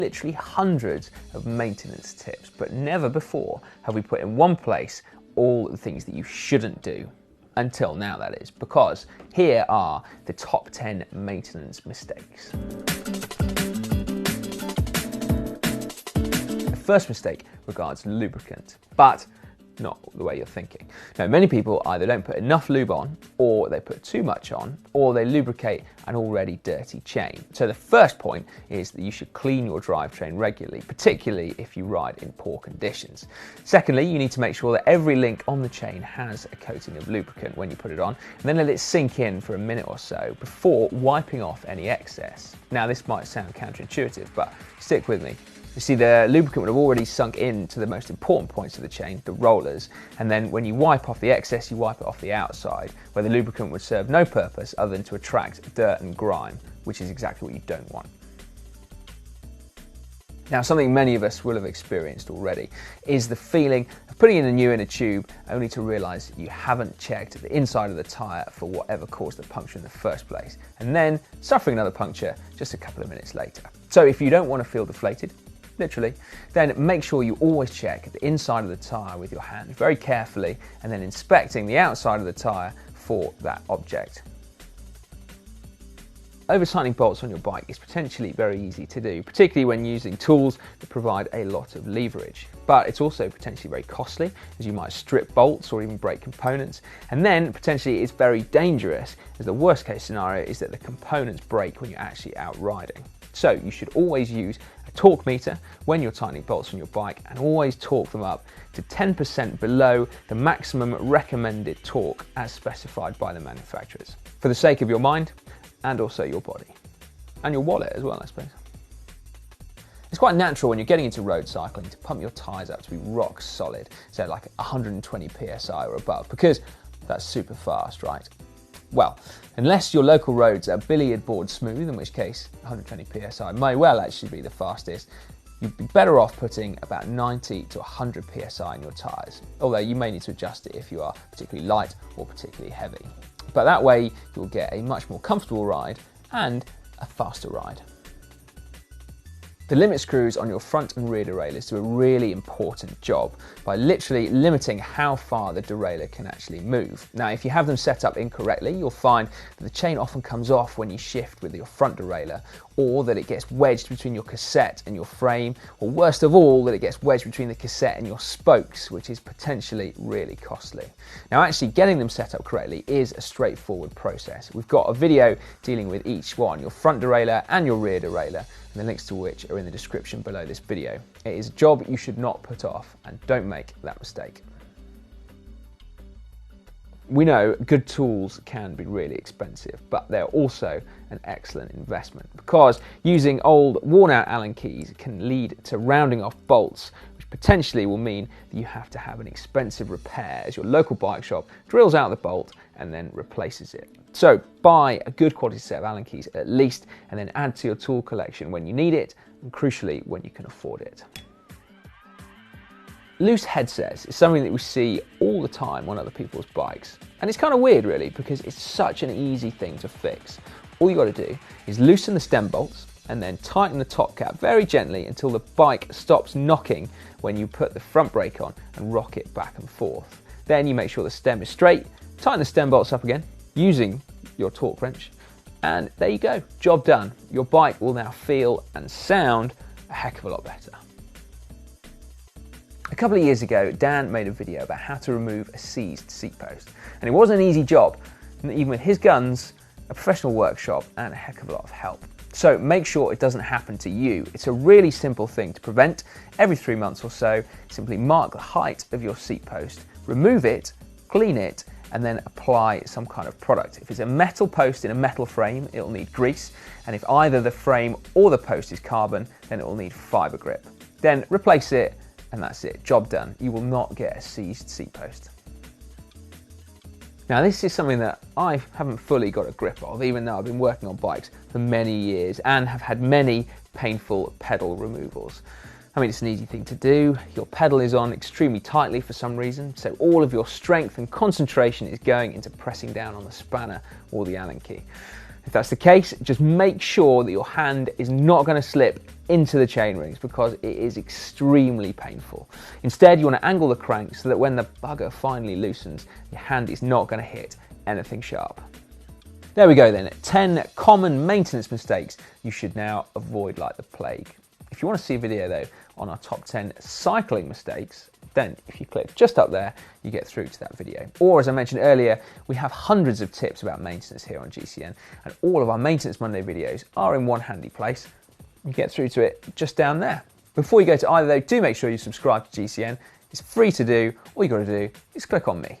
Literally hundreds of maintenance tips, but never before have we put in one place all the things that you shouldn't do. Until now, that is, because here are the top 10 maintenance mistakes. The first mistake regards lubricant, but not the way you're thinking. Now, many people either don't put enough lube on, or they put too much on, or they lubricate an already dirty chain. So the first point is that you should clean your drivetrain regularly, particularly if you ride in poor conditions. Secondly, you need to make sure that every link on the chain has a coating of lubricant when you put it on, and then let it sink in for a minute or so before wiping off any excess. Now, this might sound counterintuitive, but stick with me. You see, the lubricant would have already sunk into the most important points of the chain, the rollers, and then when you wipe off the excess, you wipe it off the outside, where the lubricant would serve no purpose other than to attract dirt and grime, which is exactly what you don't want. Now, something many of us will have experienced already is the feeling of putting in a new inner tube only to realise you haven't checked the inside of the tyre for whatever caused the puncture in the first place, and then suffering another puncture just a couple of minutes later. So if you don't want to feel deflated, literally, then make sure you always check the inside of the tyre with your hand very carefully, and then inspecting the outside of the tyre for that object. Over-tightening bolts on your bike is potentially very easy to do, particularly when using tools that provide a lot of leverage. But it's also potentially very costly, as you might strip bolts or even break components. And then potentially it's very dangerous, as the worst case scenario is that the components break when you're actually out riding. So you should always use a torque meter when you're tightening bolts on your bike, and always torque them up to 10% below the maximum recommended torque as specified by the manufacturers, for the sake of your mind and also your body. And your wallet as well, I suppose. It's quite natural when you're getting into road cycling to pump your tyres up to be rock solid, so like 120 psi or above, because that's super fast, right? Well, unless your local roads are billiard board smooth, in which case 120 psi may well actually be the fastest, you'd be better off putting about 90 to 100 psi in your tyres, although you may need to adjust it if you are particularly light or particularly heavy. But that way you'll get a much more comfortable ride and a faster ride. The limit screws on your front and rear derailleurs do a really important job by literally limiting how far the derailleur can actually move. Now, if you have them set up incorrectly, you'll find that the chain often comes off when you shift with your front derailleur, or that it gets wedged between your cassette and your frame, or worst of all, that it gets wedged between the cassette and your spokes, which is potentially really costly. Now, actually getting them set up correctly is a straightforward process. We've got a video dealing with each one, your front derailleur and your rear derailleur, and the links to which are in the description below this video. It is a job you should not put off, and don't make that mistake. We know good tools can be really expensive, but they're also an excellent investment, because using old worn-out Allen keys can lead to rounding off bolts, which potentially will mean that you have to have an expensive repair as your local bike shop drills out the bolt and then replaces it. So buy a good quality set of Allen keys at least, and then add to your tool collection when you need it, and crucially when you can afford it. Loose headsets is something that we see all the time on other people's bikes. And it's kind of weird really, because it's such an easy thing to fix. All you got to do is loosen the stem bolts and then tighten the top cap very gently until the bike stops knocking when you put the front brake on and rock it back and forth. Then you make sure the stem is straight, tighten the stem bolts up again using your torque wrench, and there you go, job done. Your bike will now feel and sound a heck of a lot better. A couple of years ago, Dan made a video about how to remove a seized seat post, and it wasn't an easy job, and even with his guns, a professional workshop, and a heck of a lot of help. So make sure it doesn't happen to you. It's a really simple thing to prevent. Every 3 months or so, simply mark the height of your seat post, remove it, clean it, and then apply some kind of product. If it's a metal post in a metal frame, it'll need grease, and if either the frame or the post is carbon, then it will need fiber grip. Then replace it, and that's it, job done. You will not get a seized seat post. Now, this is something that I haven't fully got a grip of, even though I've been working on bikes for many years and have had many painful pedal removals. I mean, it's an easy thing to do. Your pedal is on extremely tightly for some reason, so all of your strength and concentration is going into pressing down on the spanner or the Allen key. If that's the case, just make sure that your hand is not going to slip into the chainrings because it is extremely painful. Instead, you want to angle the crank so that when the bugger finally loosens, your hand is not going to hit anything sharp. There we go then, 10 common maintenance mistakes you should now avoid like the plague. If you want to see a video though on our top 10 cycling mistakes, then if you click just up there, you get through to that video. Or as I mentioned earlier, we have hundreds of tips about maintenance here on GCN, and all of our Maintenance Monday videos are in one handy place. You get through to it just down there. Before you go to either though, do make sure you subscribe to GCN. It's free to do. All you got to do is click on me.